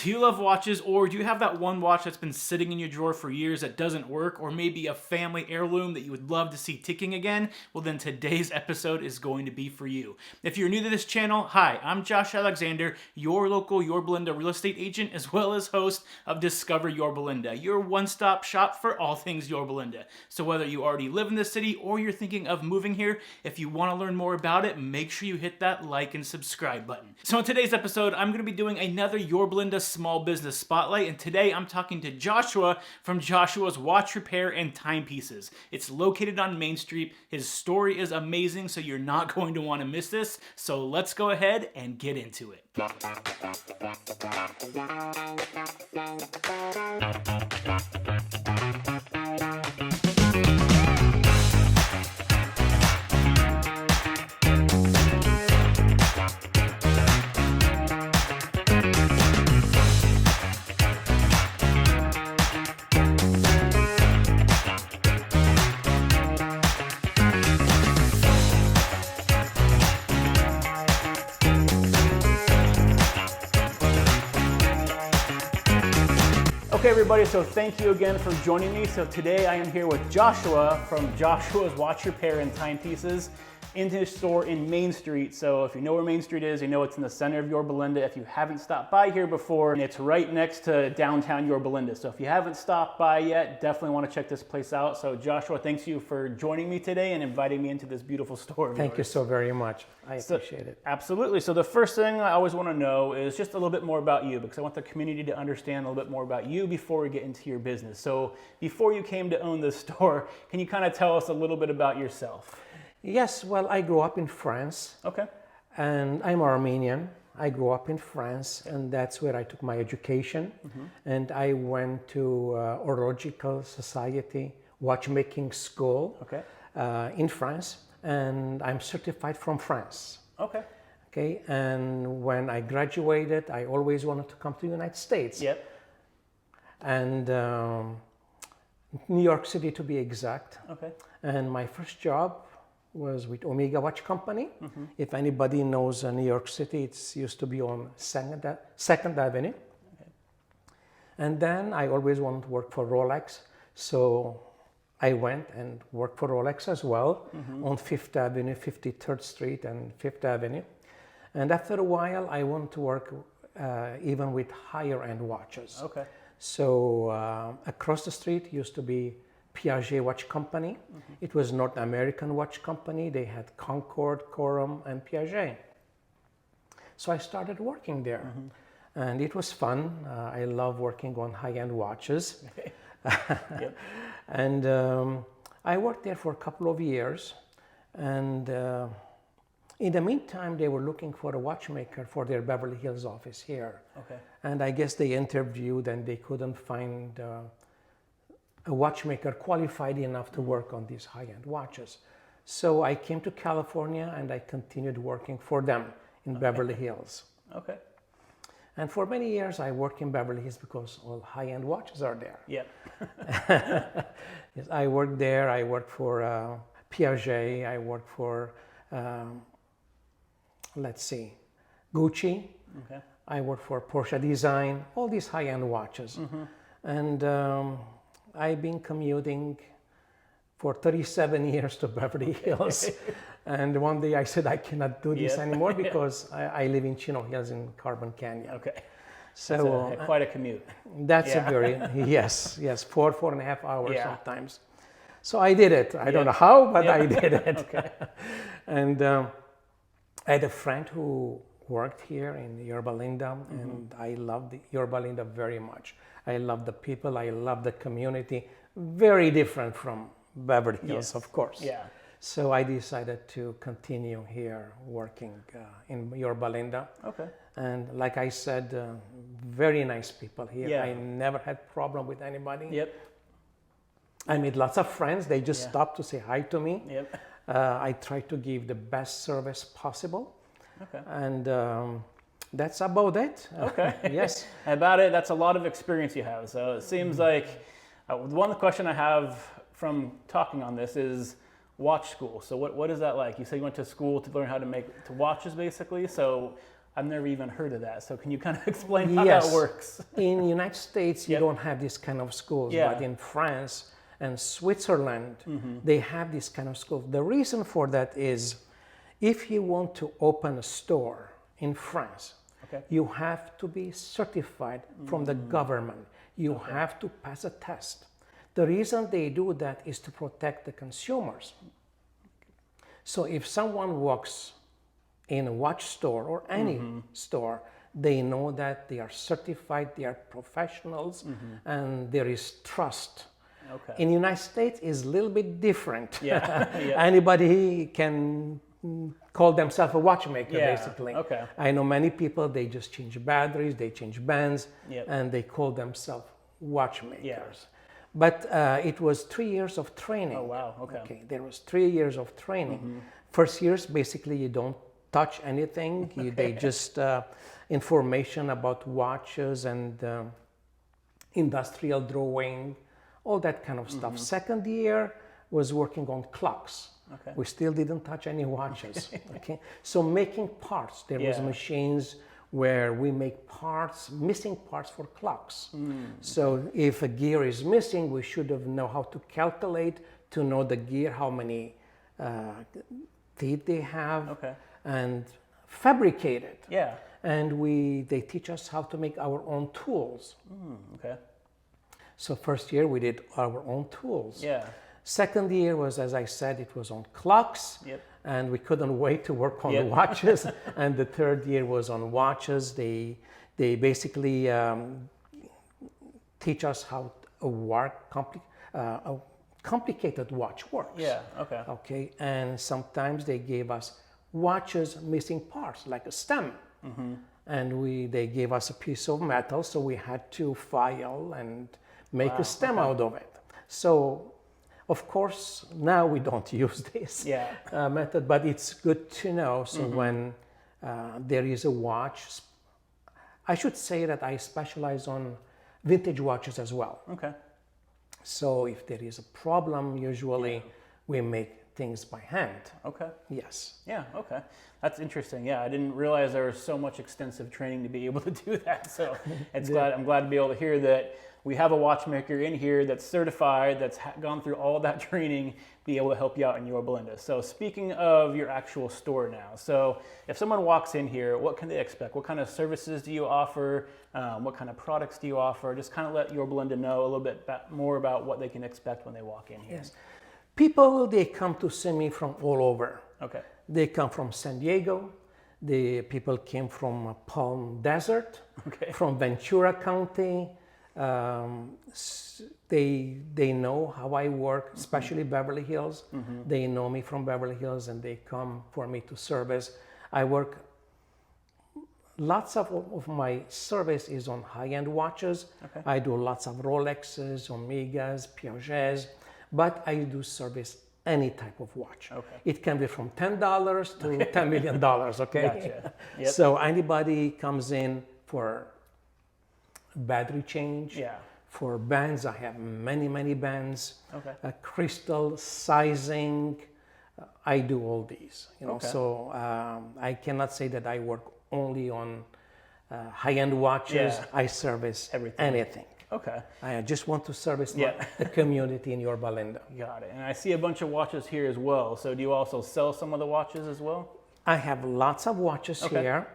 Do you love watches, or do you have that one watch that's been sitting in your drawer for years that doesn't work, or maybe a family heirloom that you would love to see ticking again? Well, then today's episode is going to be for you. If you're new to this channel, hi, I'm Josh Alexander, your local Yorba Linda real estate agent, as well as host of Discover Yorba Linda, your one-stop shop for all things Yorba Linda. So whether you already live in the city or you're thinking of moving here, if you want to learn more about it, make sure you hit that like and subscribe button. So in today's episode, I'm going to be doing another Yorba Linda Small Business Spotlight, and today I'm talking to Joshua from Joshua's Watch Repair and Timepieces. It's located on Main Street. His story is amazing, so you're not going to want to miss this. So let's go ahead and get into it. Okay, everybody, so thank you again for joining me. So today I am here with Joshua from Joshua's Watch Repair and Timepieces in his store in Main Street. So if you know where Main Street is, you know it's in the center of Yorba Linda. If you haven't stopped by here before, it's right next to downtown Yorba Linda. So if you haven't stopped by yet, definitely want to check this place out. So Joshua, thanks you for joining me today and inviting me into this beautiful store of Thank yours. you so very much. I appreciate it. Absolutely. So the first thing I always want to know is just a little bit more about you, because I want the community to understand a little bit more about you before we get into your business. So before you came to own this store, can you kind of tell us a little bit about yourself? Yes, well, I grew up in France. Okay. And I'm Armenian. I grew up in France, and that's where I took my education. And I went to Horological Society watchmaking school in France, and I'm certified from France. Okay, and when I graduated, I always wanted to come to the United States. And New York City, to be exact. And my first job was with Omega Watch Company. If anybody knows New York City, it used to be on 2nd Avenue. And then I always wanted to work for Rolex, so I went and worked for Rolex as well on 5th Avenue, 53rd Street and 5th Avenue. And after a while, I wanted to work even with higher end watches. So across the street used to be Piaget Watch Company. It was North American Watch Company. They had Concord, Corum, and Piaget. So I started working there, and it was fun. I love working on high-end watches. And I worked there for a couple of years, and in the meantime, they were looking for a watchmaker for their Beverly Hills office here. And I guess they interviewed, and they couldn't find a watchmaker qualified enough to work on these high-end watches. So I came to California, and I continued working for them in Beverly Hills. And for many years, I worked in Beverly Hills because all high-end watches are there. Yes, I worked there. I worked for Piaget. I worked for, let's see, Gucci. I worked for Porsche Design, all these high-end watches. And I've been commuting for 37 years to Beverly Hills. And one day I said, I cannot do this anymore because I live in Chino Hills in Carbon Canyon. So that's quite a commute. That's a very, yes, 4.5 hours sometimes. So I did it. I don't know how, but I did it. And I had a friend who worked here in Yorba Linda, and I loved Yorba Linda very much. I love the people, I love the community. Very different from Beverly Hills, of course. So I decided to continue here working in Yorba Linda. And like I said, very nice people here. I never had problem with anybody. I made lots of friends. They just stopped to say hi to me. I try to give the best service possible. And that's about it. Yes. About it, that's a lot of experience you have. So it seems like one question I have from talking on this is watch school. So what is that like? You said you went to school to learn how to make watches, basically. So I've never even heard of that. So can you kind of explain how that works? In the United States, you don't have this kind of schools, Yeah. but in France and Switzerland, they have this kind of school. The reason for that is if you want to open a store in France, you have to be certified from the government. You have to pass a test. The reason they do that is to protect the consumers. So if someone walks in a watch store or any store, they know that they are certified, they are professionals, and there is trust. In the United States, it's a little bit different. Anybody can call themselves a watchmaker, basically. I know many people, they just change batteries, they change bands, and they call themselves watchmakers. But it was 3 years of training. Oh, wow. Okay. There was 3 years of training. First years, basically, you don't touch anything. They just information about watches and industrial drawing, all that kind of stuff. Second year was working on clocks. We still didn't touch any watches. So making parts, there was machines where we make parts, missing parts for clocks. So if a gear is missing, we should have know how to calculate to know the gear, how many teeth they have, and fabricate it. And they teach us how to make our own tools. So first year we did our own tools. Second year was, as I said, it was on clocks. And we couldn't wait to work on the watches. And the third year was on watches. They basically teach us how a complicated watch works. And sometimes they gave us watches missing parts, like a stem. And they gave us a piece of metal, so we had to file and make a stem out of it. So, of course, now we don't use this method, but it's good to know. So when there is a watch, I should say that I specialize on vintage watches as well. So if there is a problem, usually we make things by hand. Yes. That's interesting. I didn't realize there was so much extensive training to be able to do that. So I'm glad to be able to hear that we have a watchmaker in here that's certified, that's gone through all of that training, be able to help you out in Yorba Linda. So speaking of your actual store now, so if someone walks in here, what can they expect? What kind of services do you offer? What kind of products do you offer? Just kind of let Yorba Linda know a little bit more about what they can expect when they walk in here. People, they come to see me from all over. They come from San Diego. The people came from Palm Desert, from Ventura County. They know how I work, especially Beverly Hills. They know me from Beverly Hills and they come for me to service. I work, lots of my service is on high-end watches. I do lots of Rolexes, Omegas, Piagets, but I do service any type of watch. It can be from $10 to $10 million, So anybody comes in for battery change, for bands, I have many bands, crystal sizing, I do all these, so I cannot say that I work only on high-end watches. I service anything. I just want to service the community in Yorba Linda. Got it. And I see a bunch of watches here as well. So do you also sell some of the watches as well? I have lots of watches here.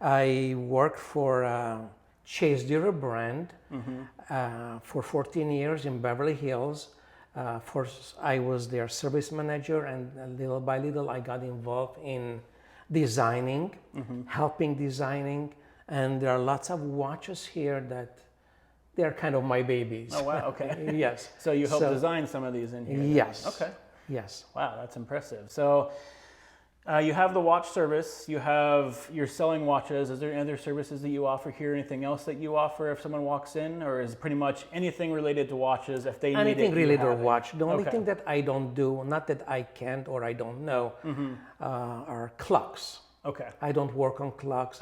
I work for Chase Dealer brand for 14 years in Beverly Hills. First, I was their service manager, and little by little I got involved in designing, helping designing, and there are lots of watches here that they're kind of my babies. Oh, wow, Yes. So you helped design some of these in here? Yes. Yes. Wow, that's impressive. So you have the watch service, you're selling watches. Is there any other services that you offer here? Anything else that you offer if someone walks in? Or is it pretty much anything related to watches if they need it? Anything related to watch. The only thing that I don't do, not that I can't or I don't know, are clocks. I don't work on clocks,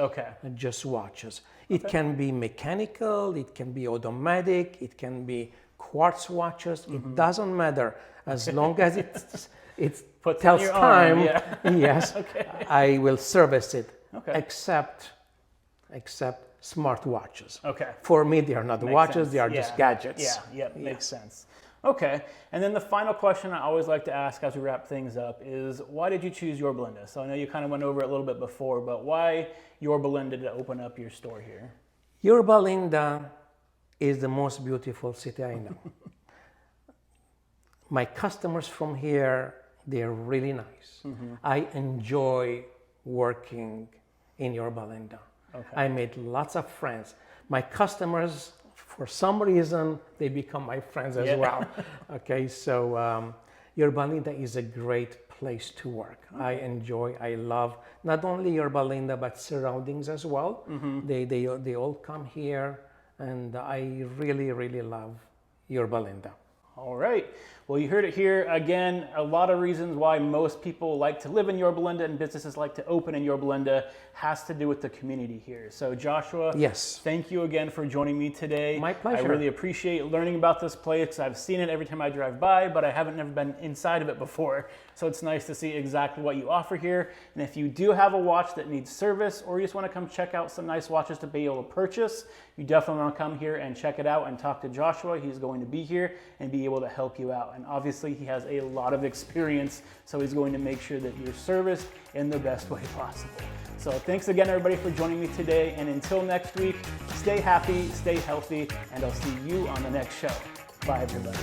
just watches. It can be mechanical, it can be automatic, it can be quartz watches. It doesn't matter as long as it tells time. Yes, I will service it. Except except smartwatches. Okay. For me, they are not Makes watches, sense. they are Yeah. just gadgets. Yeah, makes sense. Okay, and then the final question I always like to ask as we wrap things up is, why did you choose Yorba Linda? So I know you kind of went over it a little bit before, but why Yorba Linda to open up your store here? Yorba Linda is the most beautiful city I know. My customers from here, they're really nice. I enjoy working in Yorba Linda. Okay. I made lots of friends. My customers, for some reason, they become my friends as well. Okay, so Yorba Linda is a great place to work. I love not only Yorba Linda, but surroundings as well. They all come here, and I really, really love Yorba Linda. All right. Well, you heard it here. Again, a lot of reasons why most people like to live in Yorba Linda and businesses like to open in Yorba Linda has to do with the community here. So Joshua, Yes. thank you again for joining me today. My pleasure. I really appreciate learning about this place. I've seen it every time I drive by, but I haven't never been inside of it before. So it's nice to see exactly what you offer here. And if you do have a watch that needs service, or you just want to come check out some nice watches to be able to purchase, you definitely want to come here and check it out and talk to Joshua. He's going to be here and be able to help you out. And obviously he has a lot of experience, so he's going to make sure that you're serviced in the best way possible. So thanks again, everybody, for joining me today. And until next week, stay happy, stay healthy, and I'll see you on the next show. Bye, everybody.